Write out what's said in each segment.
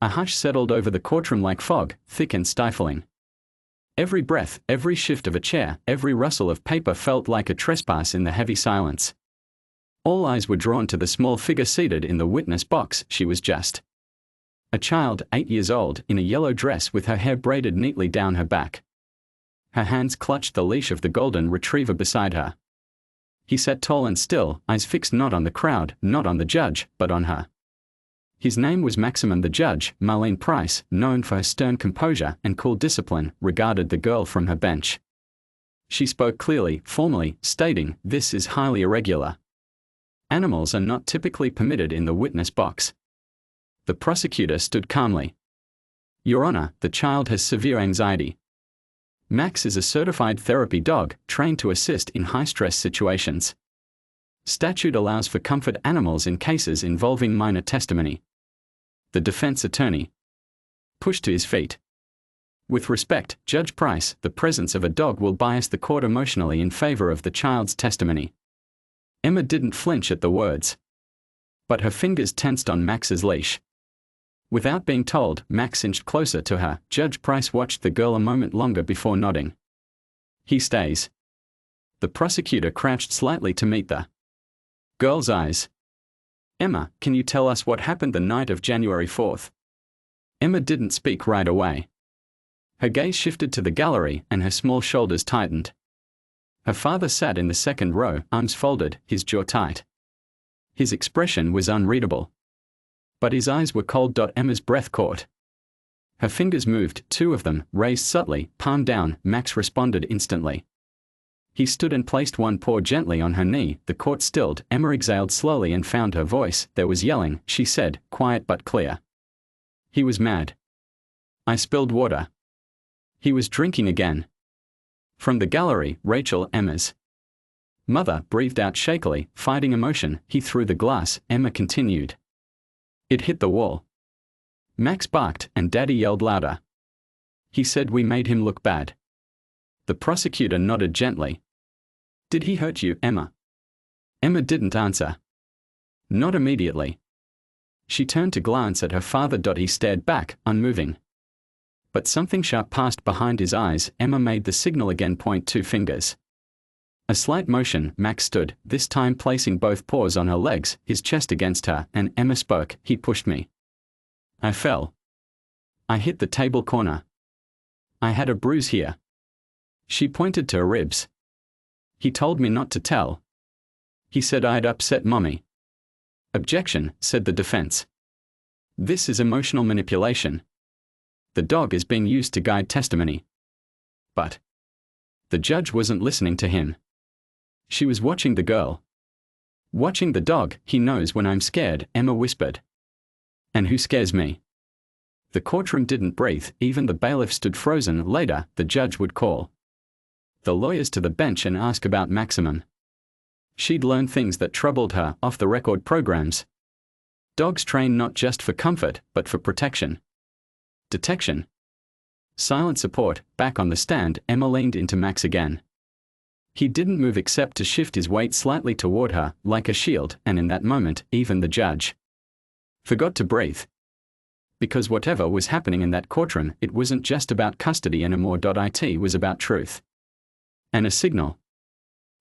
A hush settled over the courtroom like fog, thick and stifling. Every breath, every shift of a chair, every rustle of paper felt like a trespass in the heavy silence. All eyes were drawn to the small figure seated in the witness box. She was just a child, 8 years old, in a yellow dress with her hair braided neatly down her back. Her hands clutched the leash of the golden retriever beside her. He sat tall and still, eyes fixed not on the crowd, not on the judge, but on her. His name was Maximum. The judge, Marlene Price, known for her stern composure and cool discipline, regarded the girl from her bench. She spoke clearly, formally, stating, "This is highly irregular. Animals are not typically permitted in the witness box." The prosecutor stood calmly. "Your Honor, the child has severe anxiety. Max is a certified therapy dog, trained to assist in high-stress situations. Statute allows for comfort animals in cases involving minor testimony." The defense attorney pushed to his feet. "With respect, Judge Price, the presence of a dog will bias the court emotionally in favor of the child's testimony." Emma didn't flinch at the words, but her fingers tensed on Max's leash. Without being told, Max inched closer to her. Judge Price watched the girl a moment longer before nodding. "He stays." The prosecutor crouched slightly to meet the girl's eyes. "Emma, can you tell us what happened the night of January 4th? Emma didn't speak right away. Her gaze shifted to the gallery and her small shoulders tightened. Her father sat in the second row, arms folded, his jaw tight. His expression was unreadable, but his eyes were cold. Emma's breath caught. Her fingers moved, two of them, raised subtly, palm down. Max responded instantly. He stood and placed one paw gently on her knee. The court stilled. Emma exhaled slowly and found her voice. "There was yelling," she said, quiet but clear. "He was mad. I spilled water. He was drinking again." From the gallery, Rachel, Emma's mother, breathed out shakily, fighting emotion. "He threw the glass," Emma continued. "It hit the wall. Max barked, and Daddy yelled louder. He said we made him look bad." The prosecutor nodded gently. "Did he hurt you, Emma?" Emma didn't answer. Not immediately. She turned to glance at her father. He stared back, unmoving. But something sharp passed behind his eyes. Emma made the signal again. Point two fingers. A slight motion. Max stood, this time placing both paws on her legs, his chest against her, and Emma spoke. "He pushed me. I fell. I hit the table corner. I had a bruise here." She pointed to her ribs. "He told me not to tell. He said I'd upset Mommy." "Objection," said the defense. "This is emotional manipulation. The dog is being used to guide testimony." But the judge wasn't listening to him. She was watching the girl. "Watching the dog. He knows when I'm scared," Emma whispered. "And who scares me?" The courtroom didn't breathe. Even the bailiff stood frozen. Later, the judge would call the lawyers to the bench and ask about Maximum. She'd learned things that troubled her, off-the-record programs. Dogs train not just for comfort, but for protection. Detection. Silent support. Back on the stand, Emma leaned into Max again. He didn't move except to shift his weight slightly toward her, like a shield, and in that moment, even the judge forgot to breathe. Because whatever was happening in that courtroom, it wasn't just about custody anymore. It was about truth. And a signal.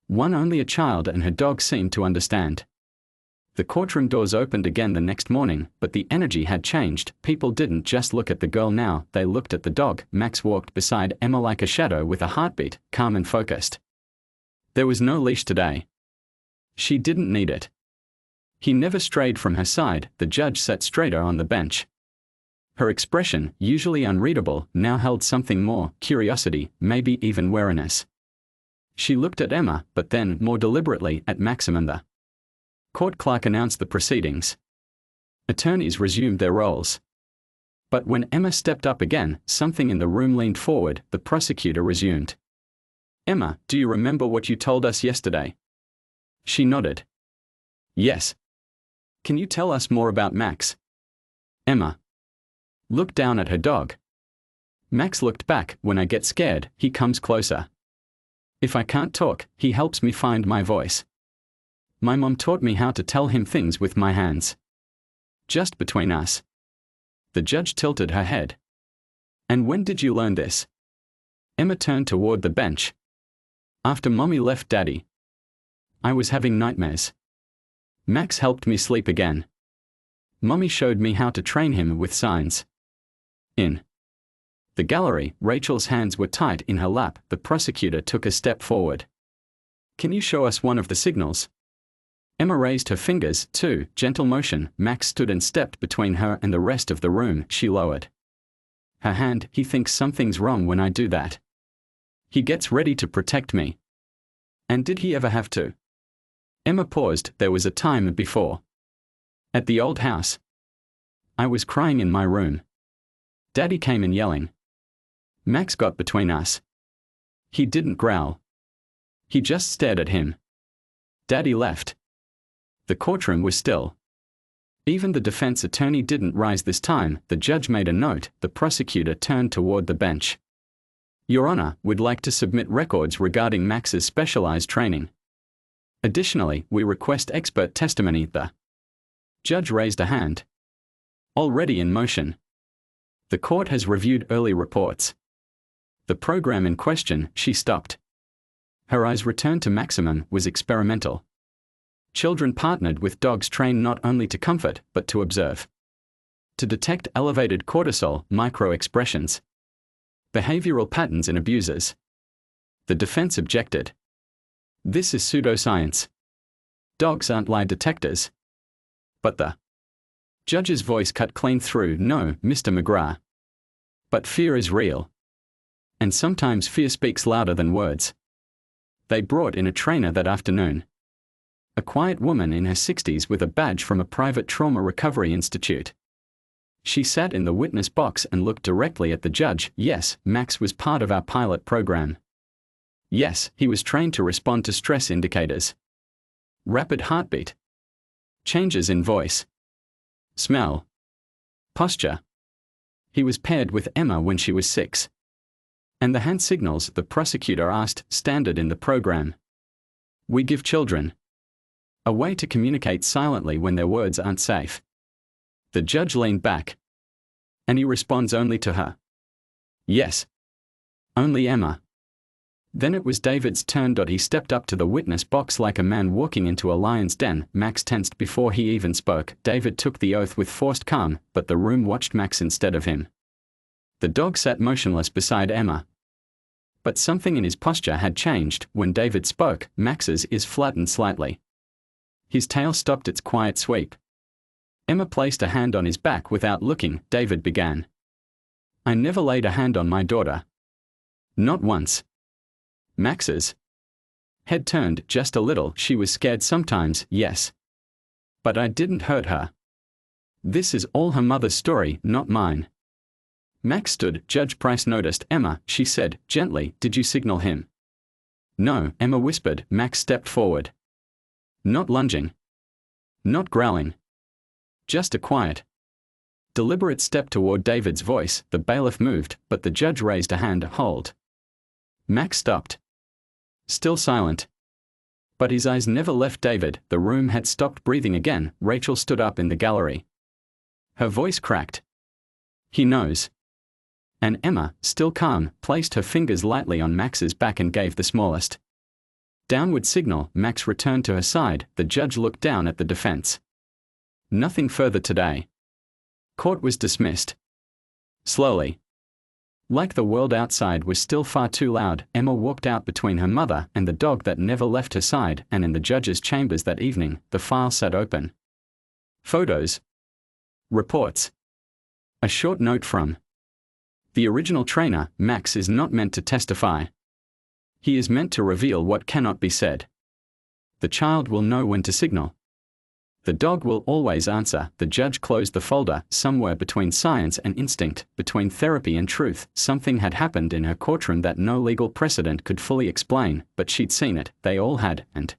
One only a child and her dog seemed to understand. The courtroom doors opened again the next morning, but the energy had changed. People didn't just look at the girl now, they looked at the dog. Max walked beside Emma like a shadow with a heartbeat, calm and focused. There was no leash today. She didn't need it. He never strayed from her side. The judge sat straighter on the bench. Her expression, usually unreadable, now held something more, curiosity, maybe even wariness. She looked at Emma, but then, more deliberately, at Maximum. The court clerk announced the proceedings. Attorneys resumed their roles. But when Emma stepped up again, something in the room leaned forward. The prosecutor resumed. "Emma, do you remember what you told us yesterday?" She nodded. "Yes." "Can you tell us more about Max?" Emma looked down at her dog. Max looked back. "When I get scared, he comes closer. If I can't talk, he helps me find my voice. My mom taught me how to tell him things with my hands. Just between us." The judge tilted her head. And when did you learn this? Emma turned toward the bench. After Mommy left Daddy. I was having nightmares. Max helped me sleep again. Mommy showed me how to train him with signs. In the gallery, Rachel's hands were tight in her lap. The prosecutor took a step forward. Can you show us one of the signals? Emma raised her fingers, too, gentle motion. Max stood and stepped between her and the rest of the room. She lowered her hand. He thinks something's wrong when I do that. He gets ready to protect me. And did he ever have to? Emma paused. There was a time before. At the old house. I was crying in my room. Daddy came in yelling. Max got between us. He didn't growl. He just stared at him. Daddy left. The courtroom was still. Even the defense attorney didn't rise this time. The judge made a note. The prosecutor turned toward the bench. Your Honor, we'd like to submit records regarding Max's specialized training. Additionally, we request expert testimony. The judge raised a hand. Already in motion. The court has reviewed early reports. The program in question, she stopped. Her eyes returned to maximum, was experimental. Children partnered with dogs trained not only to comfort, but to observe. To detect elevated cortisol, micro-expressions. Behavioral patterns in abusers. The defense objected. This is pseudoscience. Dogs aren't lie detectors. But the judge's voice cut clean through. No, Mr. McGrath. But fear is real. And sometimes fear speaks louder than words. They brought in a trainer that afternoon. A quiet woman in her 60s with a badge from a private trauma recovery institute. She sat in the witness box and looked directly at the judge. Yes, Max was part of our pilot program. Yes, he was trained to respond to stress indicators. Rapid heartbeat. Changes in voice. Smell. Posture. He was paired with Emma when she was 6. And the hand signals, the prosecutor asked, standard in the program. We give children a way to communicate silently when their words aren't safe. The judge leaned back. And he responds only to her. Yes. Only Emma. Then it was David's turn. He stepped up to the witness box like a man walking into a lion's den. Max tensed before he even spoke. David took the oath with forced calm, but the room watched Max instead of him. The dog sat motionless beside Emma. But something in his posture had changed. When David spoke, Max's ears flattened slightly. His tail stopped its quiet sweep. Emma placed a hand on his back without looking. David began. I never laid a hand on my daughter. Not once. Max's head turned just a little. She was scared sometimes, yes. But I didn't hurt her. This is all her mother's story, not mine. Max stood. Judge Price noticed Emma. She said, gently, did you signal him? No, Emma whispered. Max stepped forward. Not lunging. Not growling. Just a quiet, deliberate step toward David's voice. The bailiff moved, but the judge raised a hand. Hold. Max stopped. Still silent. But his eyes never left David. The room had stopped breathing again. Rachel stood up in the gallery. Her voice cracked. He knows. And Emma, still calm, placed her fingers lightly on Max's back and gave the smallest downward signal. Max returned to her side. The judge looked down at the defense. Nothing further today. Court was dismissed. Slowly. Like the world outside was still far too loud, Emma walked out between her mother and the dog that never left her side, and in the judge's chambers that evening, the file sat open. Photos. Reports. A short note from the original trainer. Max is not meant to testify. He is meant to reveal what cannot be said. The child will know when to signal. The dog will always answer. The judge closed the folder. Somewhere between science and instinct, between therapy and truth, something had happened in her courtroom that no legal precedent could fully explain, but she'd seen it, they all had, and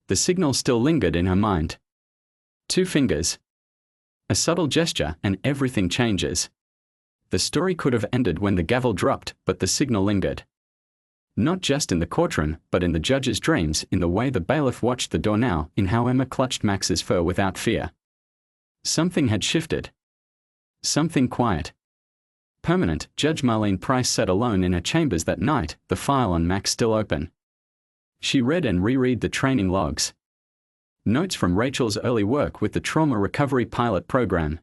the signal still lingered in her mind. 2 fingers. A subtle gesture, and everything changes. The story could have ended when the gavel dropped, but the signal lingered. Not just in the courtroom, but in the judge's dreams, in the way the bailiff watched the door now, in how Emma clutched Max's fur without fear. Something had shifted. Something quiet. Permanent. Judge Marlene Price sat alone in her chambers that night, the file on Max still open. She read and reread the training logs. Notes from Rachel's early work with the Trauma Recovery Pilot Program.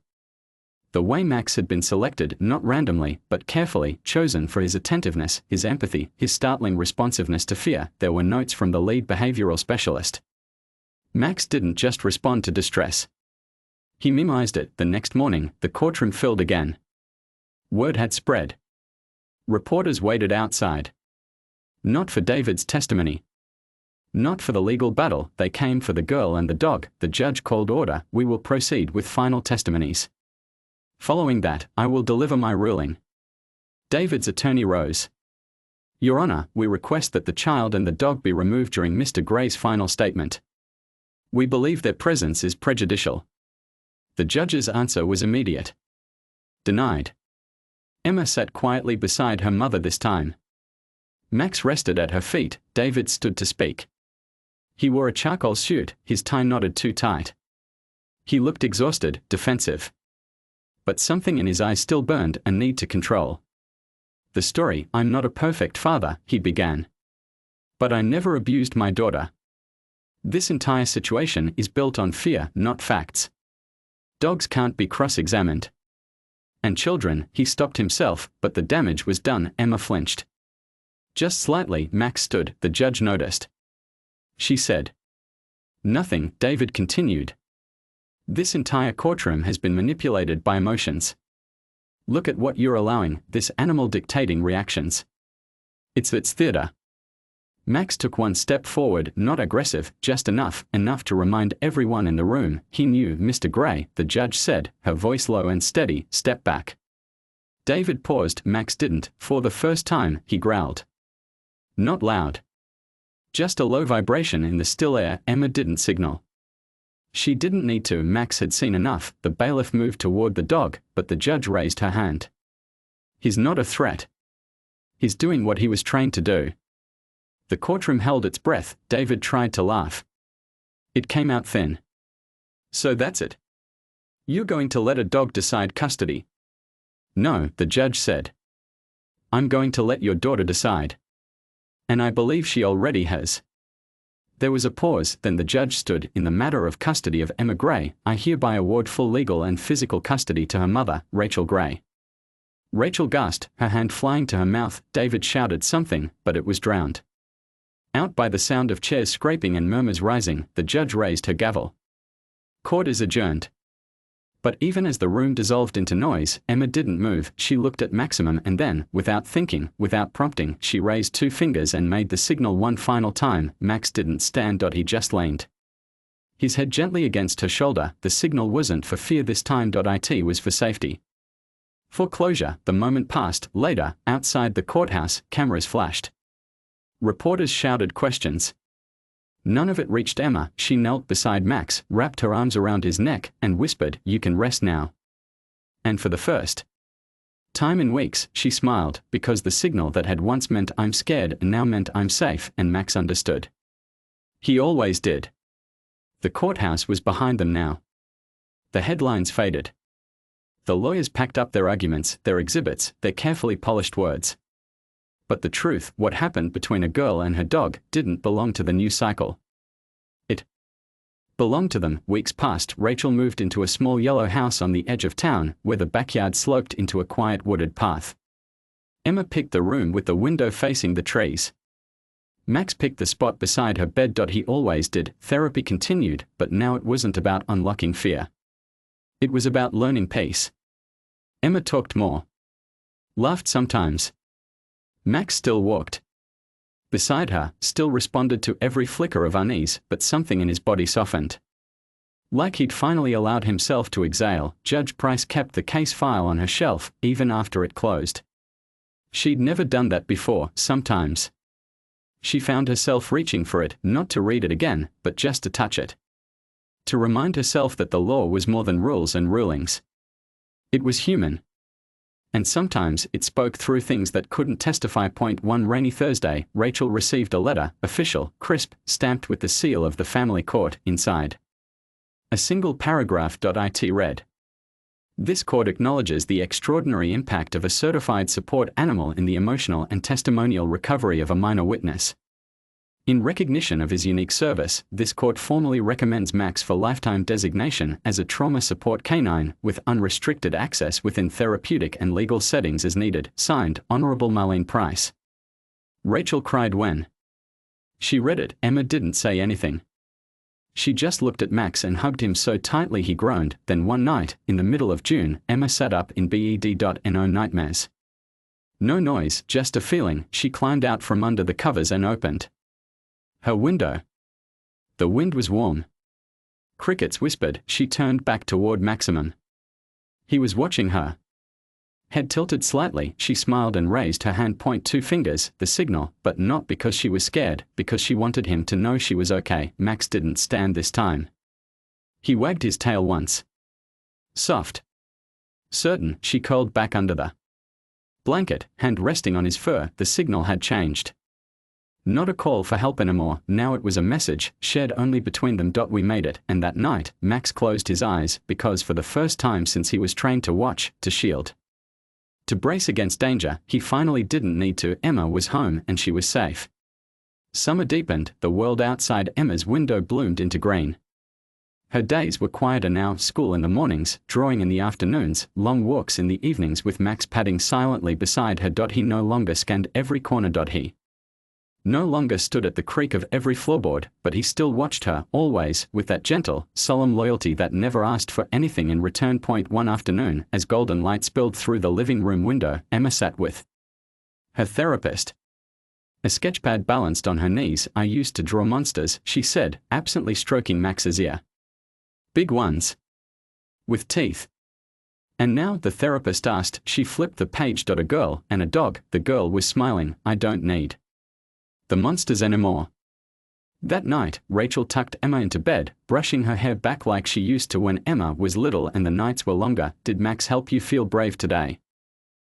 The way Max had been selected, not randomly, but carefully, chosen for his attentiveness, his empathy, his startling responsiveness to fear, there were notes from the lead behavioral specialist. Max didn't just respond to distress. He minimized it. The next morning, the courtroom filled again. Word had spread. Reporters waited outside. Not for David's testimony. Not for the legal battle, they came for the girl and the dog. The judge called order. We will proceed with final testimonies. Following that, I will deliver my ruling. David's attorney rose. Your Honor, we request that the child and the dog be removed during Mr. Gray's final statement. We believe their presence is prejudicial. The judge's answer was immediate. Denied. Emma sat quietly beside her mother this time. Max rested at her feet. David stood to speak. He wore a charcoal suit, his tie knotted too tight. He looked exhausted, defensive. But something in his eyes still burned, a need to control. The story, I'm not a perfect father, he began. But I never abused my daughter. This entire situation is built on fear, not facts. Dogs can't be cross-examined. And children, he stopped himself, but the damage was done. Emma flinched. Just slightly. Max stood. The judge noticed. She said. Nothing. David continued. This entire courtroom has been manipulated by emotions. Look at what you're allowing, this animal dictating reactions. It's theater. Max took one step forward, not aggressive, just enough to remind everyone in the room. He knew, Mr. Gray, the judge said, her voice low and steady, step back. David paused. Max didn't. For the first time, he growled. Not loud. Just a low vibration in the still air. Emma didn't signal. She didn't need to. Max had seen enough. The bailiff moved toward the dog, but the judge raised her hand. He's not a threat. He's doing what he was trained to do. The courtroom held its breath. David tried to laugh. It came out thin. So that's it. You're going to let a dog decide custody? No, the judge said. I'm going to let your daughter decide. And I believe she already has. There was a pause, then the judge stood. In the matter of custody of Emma Gray, I hereby award full legal and physical custody to her mother, Rachel Gray. Rachel gasped, her hand flying to her mouth. David shouted something, but it was drowned out by the sound of chairs scraping and murmurs rising. The judge raised her gavel. Court is adjourned. But even as the room dissolved into noise, Emma didn't move. She looked at Maximum and then, without thinking, without prompting, she raised two fingers and made the signal one final time. Max didn't stand. He just leaned. His head gently against her shoulder. The signal wasn't for fear this time. It was for safety. For closure. The moment passed. Later, outside the courthouse, cameras flashed. Reporters shouted questions. None of it reached Emma. She knelt beside Max, wrapped her arms around his neck, and whispered, "You can rest now." And for the first time in weeks, she smiled, because the signal that had once meant "I'm scared" now meant "I'm safe," and Max understood. He always did. The courthouse was behind them now. The headlines faded. The lawyers packed up their arguments, their exhibits, their carefully polished words. But the truth, what happened between a girl and her dog, didn't belong to the news cycle. It belonged to them. Weeks passed. Rachel moved into a small yellow house on the edge of town, where the backyard sloped into a quiet wooded path. Emma picked the room with the window facing the trees. Max picked the spot beside her bed. He always did. Therapy continued, but now it wasn't about unlocking fear. It was about learning peace. Emma talked more. Laughed sometimes. Max still walked beside her, still responded to every flicker of unease, but something in his body softened. Like he'd finally allowed himself to exhale. Judge Price kept the case file on her shelf, even after it closed. She'd never done that before. Sometimes she found herself reaching for it, not to read it again, but just to touch it. To remind herself that the law was more than rules and rulings. It was human. And sometimes it spoke through things that couldn't testify. One rainy Thursday, Rachel received a letter, official, crisp, stamped with the seal of the family court inside. A single paragraph. It read, This court acknowledges the extraordinary impact of a certified support animal in the emotional and testimonial recovery of a minor witness. In recognition of his unique service, this court formally recommends Max for lifetime designation as a trauma support canine with unrestricted access within therapeutic and legal settings as needed. Signed, Honorable Marlene Price. Rachel cried when she read it. Emma didn't say anything. She just looked at Max and hugged him so tightly he groaned. Then one night, in the middle of June, Emma sat up in bed.no nightmares. No noise, just a feeling. She climbed out from under the covers and opened her window. The wind was warm. Crickets whispered. She turned back toward Maximum. He was watching her. Head tilted slightly, she smiled and raised her hand. Two fingers, the signal, but not because she was scared, because she wanted him to know she was okay. Max didn't stand this time. He wagged his tail once. Soft. Certain, she curled back under the blanket, hand resting on his fur. The signal had changed. Not a call for help anymore, now it was a message, shared only between them. We made it. And that night, Max closed his eyes, because for the first time since he was trained to watch, to shield, to brace against danger, he finally didn't need to. Emma was home and she was safe. Summer deepened, the world outside Emma's window bloomed into green. Her days were quieter now, school in the mornings, drawing in the afternoons, long walks in the evenings with Max padding silently beside her. He no longer scanned every corner. He no longer stood at the creak of every floorboard, but he still watched her, always, with that gentle, solemn loyalty that never asked for anything in return. One afternoon, as golden light spilled through the living room window, Emma sat with her therapist. A sketchpad balanced on her knees. I used to draw monsters, she said, absently stroking Max's ear. Big ones. With teeth. And now, the therapist asked. She flipped the page. A girl and a dog. The girl was smiling. I don't need the monsters anymore. That night, Rachel tucked Emma into bed, brushing her hair back like she used to when Emma was little and the nights were longer. Did Max help you feel brave today?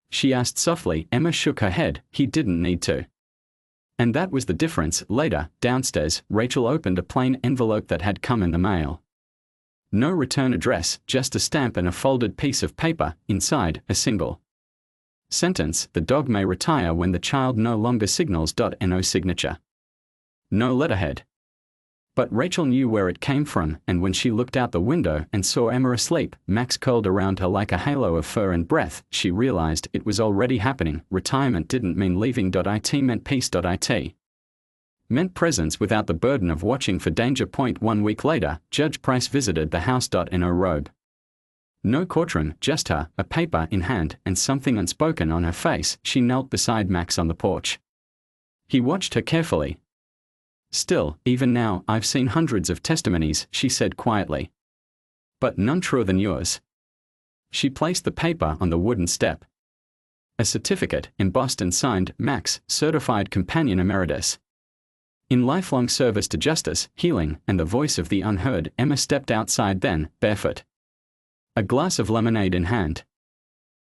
She asked softly. Emma shook her head. He didn't need to. And that was the difference. Later, downstairs, Rachel opened a plain envelope that had come in the mail. No return address, just a stamp and a folded piece of paper. Inside, a single sentence: the dog may retire when the child no longer signals. No signature. No letterhead. But Rachel knew where it came from, and when she looked out the window and saw Emma asleep, Max curled around her like a halo of fur and breath, she realized it was already happening. Retirement didn't mean leaving. It meant peace. It meant presence without the burden of watching for danger. 1 week later, Judge Price visited the house. In her robe. No courtroom, just her, a paper in hand, and something unspoken on her face. She knelt beside Max on the porch. He watched her carefully. Still, even now, I've seen hundreds of testimonies, she said quietly. But none truer than yours. She placed the paper on the wooden step. A certificate, embossed and signed, Max, Certified Companion Emeritus. In lifelong service to justice, healing, and the voice of the unheard. Emma stepped outside then, barefoot. A glass of lemonade in hand.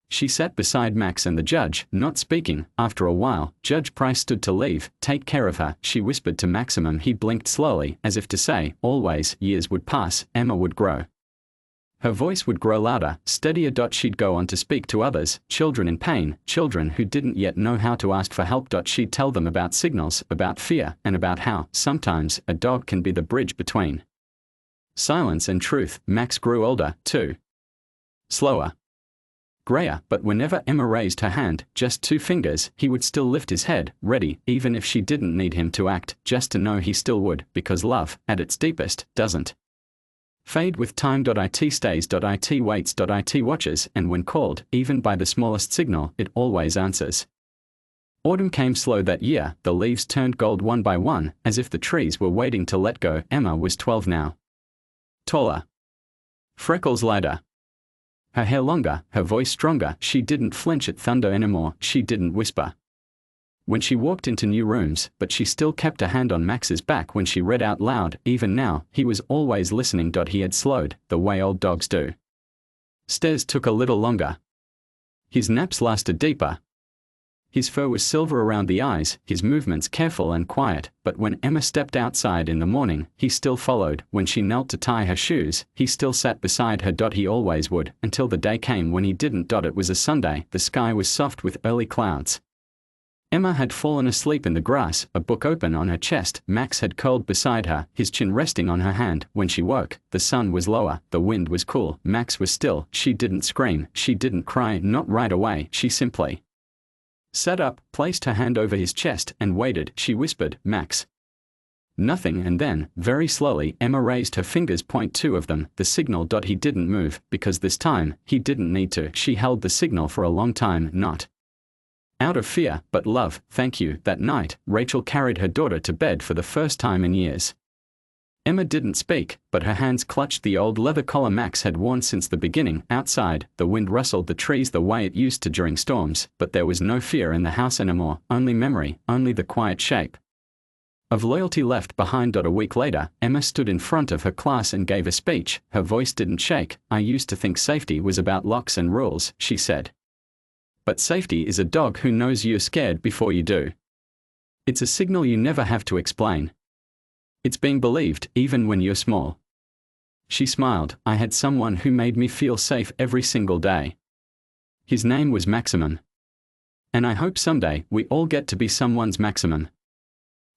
She sat beside Max and the judge, not speaking. After a while, Judge Price stood to leave. Take care of her, she whispered to Maximum. He blinked slowly, as if to say, always. Years would pass, Emma would grow. Her voice would grow louder, steadier. She'd go on to speak to others, children in pain, children who didn't yet know how to ask for help. She'd tell them about signals, about fear, and about how, sometimes, a dog can be the bridge between silence and truth. Max grew older, too. Slower. Grayer, but whenever Emma raised her hand, just 2 fingers, he would still lift his head, ready, even if she didn't need him to act, just to know he still would, because love, at its deepest, doesn't fade with time. It stays. It waits. It watches, and when called, even by the smallest signal, it always answers. Autumn came slow that year. The leaves turned gold one by one, as if the trees were waiting to let go. Emma was 12 now. Taller. Freckles lighter. Her hair longer, her voice stronger. She didn't flinch at thunder anymore, she didn't whisper when she walked into new rooms, but she still kept a hand on Max's back when she read out loud. Even now, he was always listening. He had slowed, the way old dogs do. Stairs took a little longer. His naps lasted deeper. His fur was silver around the eyes, his movements careful and quiet, but when Emma stepped outside in the morning, he still followed. When she knelt to tie her shoes, he still sat beside her. He always would, until the day came when he didn't. It was a Sunday, the sky was soft with early clouds. Emma had fallen asleep in the grass, a book open on her chest. Max had curled beside her, his chin resting on her hand. When she woke, the sun was lower, the wind was cool, Max was still. She didn't scream, she didn't cry, not right away. She simply sat up, placed her hand over his chest, and waited. She whispered, "Max." Nothing, and then, very slowly, Emma raised her fingers, two of them, the signal. He didn't move, because this time, he didn't need to. She held the signal for a long time, not out of fear, but love. "Thank you." That night, Rachel carried her daughter to bed for the first time in years. Emma didn't speak, but her hands clutched the old leather collar Max had worn since the beginning. Outside, the wind rustled the trees the way it used to during storms, but there was no fear in the house anymore, only memory, only the quiet shape of loyalty left behind. A week later, Emma stood in front of her class and gave a speech. Her voice didn't shake. "I used to think safety was about locks and rules," she said. "But safety is a dog who knows you're scared before you do. It's a signal you never have to explain. It's being believed, even when you're small." She smiled. "I had someone who made me feel safe every single day. His name was Maximum. And I hope someday we all get to be someone's Maximum."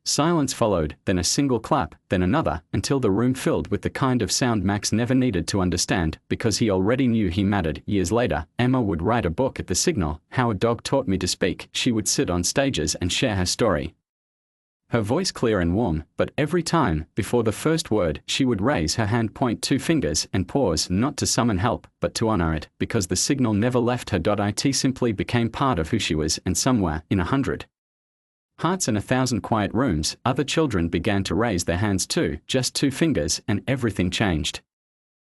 Silence followed, then a single clap, then another, until the room filled with the kind of sound Max never needed to understand, because he already knew he mattered. Years later, Emma would write a book at the signal, "How a Dog Taught Me to Speak." She would sit on stages and share her story. Her voice clear and warm, but every time, before the first word, she would raise her hand, point two fingers, and pause, not to summon help, but to honor it, because the signal never left her. It simply became part of who she was, and somewhere, in 100 hearts and 1,000 quiet rooms, other children began to raise their hands too, just two fingers, and everything changed.